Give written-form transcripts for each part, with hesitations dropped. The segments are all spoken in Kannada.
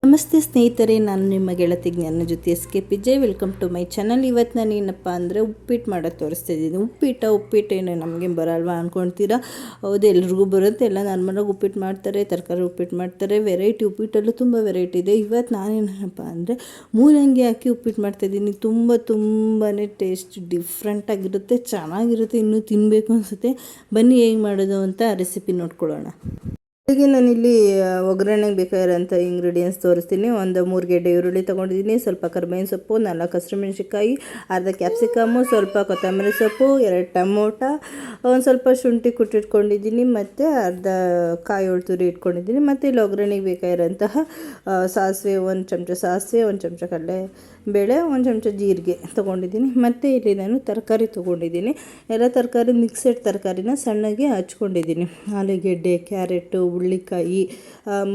ನಮಸ್ತೆ ಸ್ನೇಹಿತರೆ, ನಾನು ನಿಮ್ಮ ಗೆಳತಿ ಜ್ಞಾನ ಜೊತೆ SK welcome to my channel. ಇವತ್ತು ನಾನು ಏನಪ್ಪ ಅಂದರೆ ಉಪ್ಪಿಟ್ಟು ಮಾಡೋದು ತೋರಿಸ್ತಾ ಇದ್ದೀನಿ. ಉಪ್ಪಿಟ್ಟೇನು ನಮಗೆ ಬರಲ್ವಾ ಅಂದ್ಕೊಳ್ತೀರಾ? ಹೌದು, ಎಲ್ರಿಗೂ ಬರುತ್ತೆ. ಎಲ್ಲ ನಾರ್ಮಲಾಗಿ ಉಪ್ಪಿಟ್ಟು ಮಾಡ್ತಾರೆ, ತರಕಾರಿ ಉಪ್ಪಿಟ್ಟು ಮಾಡ್ತಾರೆ, ವೆರೈಟಿ ಉಪ್ಪಿಟ್ಟಲ್ಲೂ ತುಂಬ ವೆರೈಟಿ ಇದೆ. ಇವತ್ತು ನಾನೇನಪ್ಪ ಅಂದರೆ ಮೂಲಂಗಿ ಹಾಕಿ ಉಪ್ಪಿಟ್ಟು ಮಾಡ್ತಾಯಿದ್ದೀನಿ. ತುಂಬಾ ಟೇಸ್ಟ್ ಡಿಫ್ರೆಂಟಾಗಿರುತ್ತೆ, ಚೆನ್ನಾಗಿರುತ್ತೆ, ಇನ್ನೂ ತಿನ್ನಬೇಕು ಅನಿಸುತ್ತೆ. ಬನ್ನಿ ಹೇಗೆ ಮಾಡೋದು ಅಂತ ರೆಸಿಪಿ ನೋಡ್ಕೊಳ್ಳೋಣ. ಈಗ ನಾನಿಲ್ಲಿ ಒಗ್ಗರಣೆಗೆ ಬೇಕಾಗಿರೋಂಥ ಇಂಗ್ರೀಡಿಯೆಂಟ್ಸ್ ತೋರಿಸ್ತೀನಿ. ಒಂದು 3 ಗೆಡ್ಡೆ ಈರುಳ್ಳಿ ತೊಗೊಂಡಿದ್ದೀನಿ, ಸ್ವಲ್ಪ ಕರಿಬೇವಿನ ಸೊಪ್ಪು, 4 ಹಸಿಮೆಣಸಿನ್ಕಾಯಿ, ಅರ್ಧ ಕ್ಯಾಪ್ಸಿಕಮ್ಮು, ಸ್ವಲ್ಪ ಕೊತ್ತಂಬರಿ ಸೊಪ್ಪು, 2 ಟೊಮೊಟೊ, ಒಂದು ಸ್ವಲ್ಪ ಶುಂಠಿ ಕುಟ್ಟಿಟ್ಕೊಂಡಿದ್ದೀನಿ, ಮತ್ತು ಅರ್ಧ ಕಾಯಿ ತುರಿ ಇಟ್ಕೊಂಡಿದ್ದೀನಿ. ಮತ್ತು ಇಲ್ಲಿ ಒಗ್ಗರಣೆಗೆ ಬೇಕಾಗಿರೋಂತಹ ಸಾಸಿವೆ, 1 ಚಮಚ ಸಾಸಿವೆ, 1 ಚಮಚ ಕಡಲೆಬೇಳೆ, 1 ಚಮಚ ಜೀರಿಗೆ ತೊಗೊಂಡಿದ್ದೀನಿ. ಮತ್ತು ಇಲ್ಲಿ ನಾನು ತರಕಾರಿ ತೊಗೊಂಡಿದ್ದೀನಿ. ಎಲ್ಲ ತರಕಾರಿ ಮಿಕ್ಸೆಡ್ ತರಕಾರಿನ ಸಣ್ಣಗೆ ಹಚ್ಕೊಂಡಿದ್ದೀನಿ. ಆಲೂಗೆಡ್ಡೆ, ಕ್ಯಾರೆಟು, ಹುಳ್ಳಿಕಾಯಿ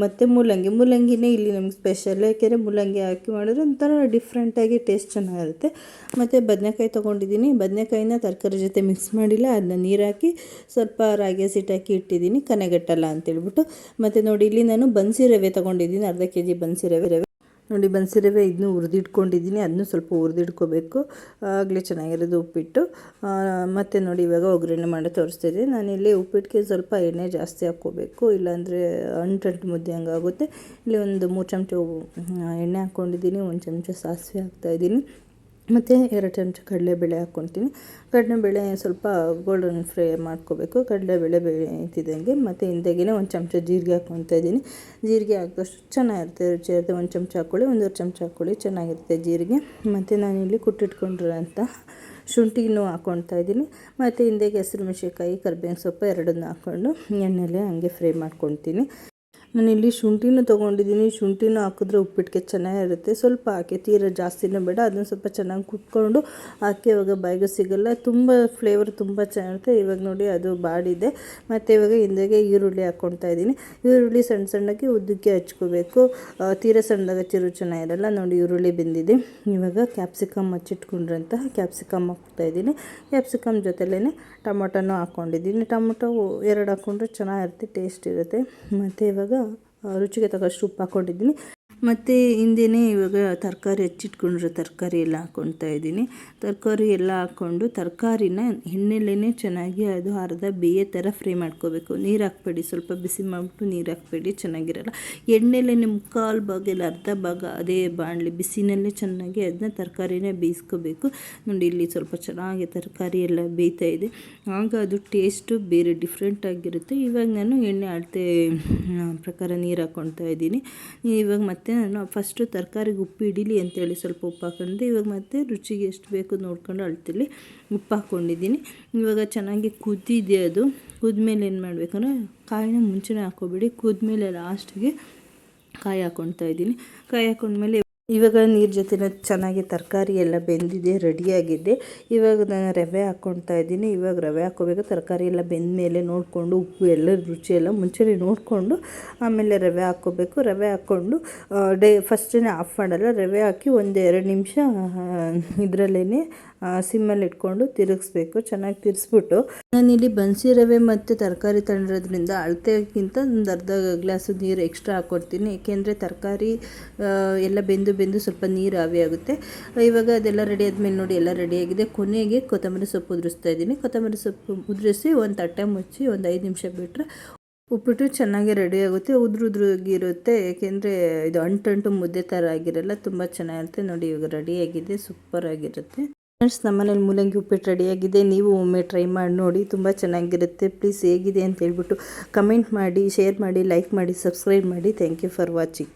ಮತ್ತು ಮೂಲಂಗಿನೇ ಇಲ್ಲಿ ನಮಗೆ ಸ್ಪೆಷಲ್. ಯಾಕೆಂದರೆ ಮೂಲಂಗಿ ಹಾಕಿ ಮಾಡಿದ್ರೆ ಒಂಥರ ಡಿಫ್ರೆಂಟಾಗಿ ಟೇಸ್ಟ್ ಚೆನ್ನಾಗಿರುತ್ತೆ. ಮತ್ತು ಬದನೆಕಾಯಿ ತೊಗೊಂಡಿದ್ದೀನಿ. ಬದನೆಕಾಯಿನ ತರಕಾರಿ ಜೊತೆ ಮಿಕ್ಸ್ ಮಾಡಿಲ್ಲ, ಅದನ್ನ ನೀರು ಹಾಕಿ ಸ್ವಲ್ಪ ರಾಗಿ ಹಸಿಟ್ಟು ಹಾಕಿ ಇಟ್ಟಿದ್ದೀನಿ, ಕನೆಗಟ್ಟಲ್ಲ ಅಂತೇಳ್ಬಿಟ್ಟು. ಮತ್ತು ನೋಡಿ, ಇಲ್ಲಿ ನಾನು ಬನ್ಸಿ ರವೆ ತೊಗೊಂಡಿದ್ದೀನಿ, ಅರ್ಧ kg ಬನ್ಸಿ ರವೆ ನೋಡಿ. ಬನ್ಸಿ ರವೆ ಇದನ್ನು ಹುರಿದಿಟ್ಕೊಂಡಿದ್ದೀನಿ, ಅದನ್ನು ಸ್ವಲ್ಪ ಹುರಿದಿಟ್ಕೋಬೇಕು, ಆಗಲೇ ಚೆನ್ನಾಗಿರೋದು ಉಪ್ಪಿಟ್ಟು. ಮತ್ತು ನೋಡಿ, ಇವಾಗ ಒಗ್ಗರಣೆ ಮಾಡಿ ತೋರಿಸ್ತಿದ್ದೀನಿ. ನಾನಿಲ್ಲಿ ಉಪ್ಪಿಟ್ಟಿಗೆ ಸ್ವಲ್ಪ ಎಣ್ಣೆ ಜಾಸ್ತಿ ಹಾಕ್ಕೋಬೇಕು, ಇಲ್ಲಾಂದರೆ ಅಂಟು ಮುದ್ದೆ ಹಂಗಾಗುತ್ತೆ. ಇಲ್ಲಿ ಒಂದು 3 ಚಮಚ ಎಣ್ಣೆ ಹಾಕ್ಕೊಂಡಿದ್ದೀನಿ, 1 ಚಮಚ ಸಾಸಿವೆ ಹಾಕ್ತಾಯಿದ್ದೀನಿ, ಮತ್ತು 2 ಚಮಚ ಕಡಲೆಬೇಳೆ ಹಾಕ್ಕೊತೀನಿ. ಕಡಲೆಬೇಳೆ ಸ್ವಲ್ಪ ಗೋಲ್ಡನ್ ಫ್ರೈ ಮಾಡ್ಕೋಬೇಕು, ಕಡಲೆಬೇಳೆ ಬೇಯ್ತಿದ್ದಂಗೆ. ಮತ್ತು ಹಿಂದೆಗೇ 1 ಚಮಚ ಜೀರಿಗೆ ಹಾಕ್ಕೊತಾ ಇದ್ದೀನಿ. ಜೀರಿಗೆ ಹಾಕಿದಷ್ಟು ಚೆನ್ನಾಗಿರುತ್ತೆ, ರುಚಿ ಇರುತ್ತೆ. 1 ಚಮಚ ಹಾಕ್ಕೊಳ್ಳಿ, 1.5 ಚಮಚ ಹಾಕ್ಕೊಳ್ಳಿ, ಚೆನ್ನಾಗಿರುತ್ತೆ ಜೀರಿಗೆ. ಮತ್ತು ನಾನಿಲ್ಲಿ ಕುಟ್ಟಿಟ್ಕೊಂಡಿರೋಂಥ ಶುಂಠಿನೂ ಹಾಕ್ಕೊಳ್ತಾ ಇದ್ದೀನಿ. ಮತ್ತು ಹಿಂದೆಗೆ ಹಸಿಮೆಣಸಿನ್ಕಾಯಿ, ಕರಿಬೇವಿನ ಸೊಪ್ಪು ಎರಡನ್ನೂ ಹಾಕ್ಕೊಂಡು ಎಣ್ಣೆಲೆ ಹಂಗೆ ಫ್ರೈ ಮಾಡ್ಕೊತೀನಿ. ನಾನಿಲ್ಲಿ ಶುಂಠಿನೂ ತೊಗೊಂಡಿದ್ದೀನಿ. ಶುಂಠಿನೂ ಹಾಕಿದ್ರೆ ಉಪ್ಪಿಟ್ಟಿಗೆ ಚೆನ್ನಾಗಿರುತ್ತೆ. ಸ್ವಲ್ಪ ಹಾಕಿ, ತೀರ ಜಾಸ್ತಿನೂ ಬೇಡ, ಅದನ್ನು ಸ್ವಲ್ಪ ಚೆನ್ನಾಗಿ ಕುಟ್ಕೊಂಡು ಹಾಕಿ. ಇವಾಗ ಬಾಯಿಗೆ ಸಿಗೋಲ್ಲ, ತುಂಬ ಫ್ಲೇವರ್ ತುಂಬ ಚೆನ್ನಾಗಿರುತ್ತೆ. ಇವಾಗ ನೋಡಿ, ಅದು ಬಾಡಿದೆ. ಮತ್ತು ಇವಾಗ ಹಿಂದೆಗೆ ಈರುಳ್ಳಿ ಹಾಕ್ಕೊಳ್ತಾ ಇದ್ದೀನಿ. ಈರುಳ್ಳಿ ಸಣ್ಣಗೆ ಉದ್ದಕ್ಕೆ ಹಚ್ಕೋಬೇಕು, ತೀರ ಸಣ್ಣದಾಗಿ ಹಚ್ಚಿರೋ ಚೆನ್ನಾಗಿರಲ್ಲ. ನೋಡಿ, ಈರುಳ್ಳಿ ಬೆಂದಿದೆ. ಇವಾಗ ಕ್ಯಾಪ್ಸಿಕಮ್ ಹಚ್ಚಿಟ್ಕೊಂಡಿರೋಂತಹ ಕ್ಯಾಪ್ಸಿಕಮ್ ಹಾಕ್ತಾಯಿದ್ದೀನಿ. ಕ್ಯಾಪ್ಸಿಕಮ್ ಜೊತೆಲೇ ಟೊಮೊಟೊನೂ ಹಾಕ್ಕೊಂಡಿದ್ದೀನಿ. ಟೊಮೊಟೊ 2 ಹಾಕ್ಕೊಂಡ್ರೆ ಚೆನ್ನಾಗಿರುತ್ತೆ, ಟೇಸ್ಟ್ ಇರುತ್ತೆ. ಮತ್ತು ಇವಾಗ ರುಚಿಗೆ ತಕ್ಕಷ್ಟು ಉಪ್ಪು ಹಾಕ್ಕೊಂಡಿದ್ದೀನಿ. ಮತ್ತು ಹಿಂದೆಯೇ ಇವಾಗ ತರಕಾರಿ ಹೆಚ್ಚಿಟ್ಕೊಂಡಿರೋ ತರಕಾರಿ ಎಲ್ಲ ಹಾಕ್ಕೊಳ್ತಾ ಇದ್ದೀನಿ. ತರಕಾರಿ ಎಲ್ಲ ಹಾಕ್ಕೊಂಡು ತರಕಾರಿನ ಎಣ್ಣೆಲೇ ಚೆನ್ನಾಗಿ ಅದು ಅರ್ಧ ಬೇಯೋ ಥರ ಫ್ರೈ ಮಾಡ್ಕೋಬೇಕು. ನೀರು ಹಾಕ್ಬೇಡಿ, ಸ್ವಲ್ಪ ಬಿಸಿ ಮಾಡಿಬಿಟ್ಟು ನೀರು ಹಾಕ್ಬೇಡಿ, ಚೆನ್ನಾಗಿರಲ್ಲ. ಎಣ್ಣೆಲೇ ಮುಕ್ಕಾಲು ಭಾಗ ಇಲ್ಲ ಅರ್ಧ ಭಾಗ ಅದೇ ಬಾಣಲಿ ಬಿಸಿನಲ್ಲೇ ಚೆನ್ನಾಗಿ ಅದನ್ನ ತರಕಾರಿನ ಬೇಯಿಸ್ಕೋಬೇಕು. ನೋಡಿ, ಇಲ್ಲಿ ಸ್ವಲ್ಪ ಚೆನ್ನಾಗಿ ತರಕಾರಿ ಎಲ್ಲ ಬೇಯ್ತಾ ಇದೆ, ಆಗ ಅದು ಟೇಸ್ಟು ಬೇರೆ ಡಿಫ್ರೆಂಟಾಗಿರುತ್ತೆ. ಇವಾಗ ನಾನು ಎಣ್ಣೆ ಅಳತೆ ಪ್ರಕಾರ ನೀರು ಹಾಕ್ಕೊಳ್ತಾ ಇದ್ದೀನಿ. ಇವಾಗ ಮತ್ತೆ ನಾನು ಫಸ್ಟು ತರಕಾರಿಗೆ ಉಪ್ಪು ಹಿಡೀಲಿ ಅಂತೇಳಿ ಸ್ವಲ್ಪ ಉಪ್ಪು ಹಾಕ್ಕೊಂಡೆ. ಇವಾಗ ಮತ್ತೆ ರುಚಿಗೆ ಎಷ್ಟು ಬೇಕು ನೋಡ್ಕೊಂಡು ಅಳ್ತಿಲಿ ಉಪ್ಪು ಹಾಕ್ಕೊಂಡಿದ್ದೀನಿ. ಇವಾಗ ಚೆನ್ನಾಗಿ ಕುದ್ದಿದೆ. ಅದು ಕುದ್ಮೇಲೆ ಏನು ಮಾಡಬೇಕಂದ್ರೆ, ಕಾಯಿನ ಮುಂಚೆನೇ ಹಾಕ್ಕೊಬೇಡಿ, ಕುದ್ಮೇಲೆ ಲಾಸ್ಟಿಗೆ ಕಾಯಿ ಹಾಕ್ಕೊಳ್ತಾ ಇದ್ದೀನಿ. ಕಾಯಿ ಹಾಕ್ಕೊಂಡ್ಮೇಲೆ ಇವಾಗ ನೀರು ಜೊತೆ ಚೆನ್ನಾಗಿ ತರಕಾರಿ ಎಲ್ಲ ಬೆಂದಿದೆ, ರೆಡಿಯಾಗಿದೆ. ಇವಾಗ ನಾನು ರವೆ ಹಾಕ್ಕೊಳ್ತಾ ಇದ್ದೀನಿ. ಇವಾಗ ರವೆ ಹಾಕ್ಕೋಬೇಕು. ತರಕಾರಿ ಎಲ್ಲ ಬೆಂದ ಮೇಲೆ ನೋಡಿಕೊಂಡು ಉಪ್ಪು ಎಲ್ಲ ರುಚಿ ಎಲ್ಲ ಮುಂಚೆನೇ ನೋಡಿಕೊಂಡು ಆಮೇಲೆ ರವೆ ಹಾಕ್ಕೋಬೇಕು. ರವೆ ಹಾಕ್ಕೊಂಡು ಫಸ್ಟೇ ಆಫ್ ಮಾಡಲ್ಲ, ರವೆ ಹಾಕಿ 1-2 ನಿಮಿಷ ಇದರಲ್ಲೇ ಸಿಮ್ಮಲ್ಲಿ ಇಟ್ಕೊಂಡು ತಿರುಗಿಸ್ಬೇಕು. ಚೆನ್ನಾಗಿ ತಿರ್ಸ್ಬಿಟ್ಟು ನಾನಿಲ್ಲಿ ಬನ್ಸಿ ರವೆ ಮತ್ತು ತರಕಾರಿ ತಗೊಂಡಿರೋದ್ರಿಂದ ಅಳತೆಗಿಂತ ಒಂದು ಅರ್ಧ ಗ್ಲಾಸು ನೀರು ಎಕ್ಸ್ಟ್ರಾ ಹಾಕ್ಕೊಡ್ತೀನಿ. ಏಕೆಂದರೆ ತರಕಾರಿ ಎಲ್ಲ ಬೆಂದು ಸ್ವಲ್ಪ ನೀರು ಆವಿಯಾಗುತ್ತೆ. ಇವಾಗ ಅದೆಲ್ಲ ರೆಡಿ ಆದಮೇಲೆ ನೋಡಿ, ಎಲ್ಲ ರೆಡಿಯಾಗಿದೆ. ಕೊನೆಗೆ ಕೊತ್ತಂಬರಿ ಸೊಪ್ಪು ಉದುರಿಸ್ತಾ ಇದ್ದೀನಿ. ಕೊತ್ತಂಬರಿ ಸೊಪ್ಪು ಉದುರಿಸಿ ಒಂದು ತಟ್ಟೆ ಮುಚ್ಚಿ ಒಂದು 5 ನಿಮಿಷ ಬಿಟ್ಟರೆ ಉಪ್ಪಿಟ್ಟು ಚೆನ್ನಾಗಿ ರೆಡಿಯಾಗುತ್ತೆ. ಉದುರುಗಿರುತ್ತೆ, ಏಕೆಂದರೆ ಇದು ಅಂಟು ಮುದ್ದೆ ಥರ ಆಗಿರಲ್ಲ, ತುಂಬ ಚೆನ್ನಾಗಿರುತ್ತೆ. ನೋಡಿ, ಇವಾಗ ರೆಡಿಯಾಗಿದೆ, ಸೂಪರಾಗಿರುತ್ತೆ. ಫ್ರೆಂಡ್ಸ್, ನಮ್ಮನೇಲಿ ಮೂಲಂಗಿ ಉಪ್ಪಿಟ್ಟು ರೆಡಿಯಾಗಿದೆ. ನೀವು ಒಮ್ಮೆ ಟ್ರೈ ಮಾಡಿ ನೋಡಿ, ತುಂಬ ಚೆನ್ನಾಗಿರುತ್ತೆ. ಪ್ಲೀಸ್ ಹೇಗಿದೆ ಅಂತ ಹೇಳ್ಬಿಟ್ಟು ಕಮೆಂಟ್ ಮಾಡಿ, ಶೇರ್ ಮಾಡಿ, ಲೈಕ್ ಮಾಡಿ, ಸಬ್ಸ್ಕ್ರೈಬ್ ಮಾಡಿ. Thank you for watching.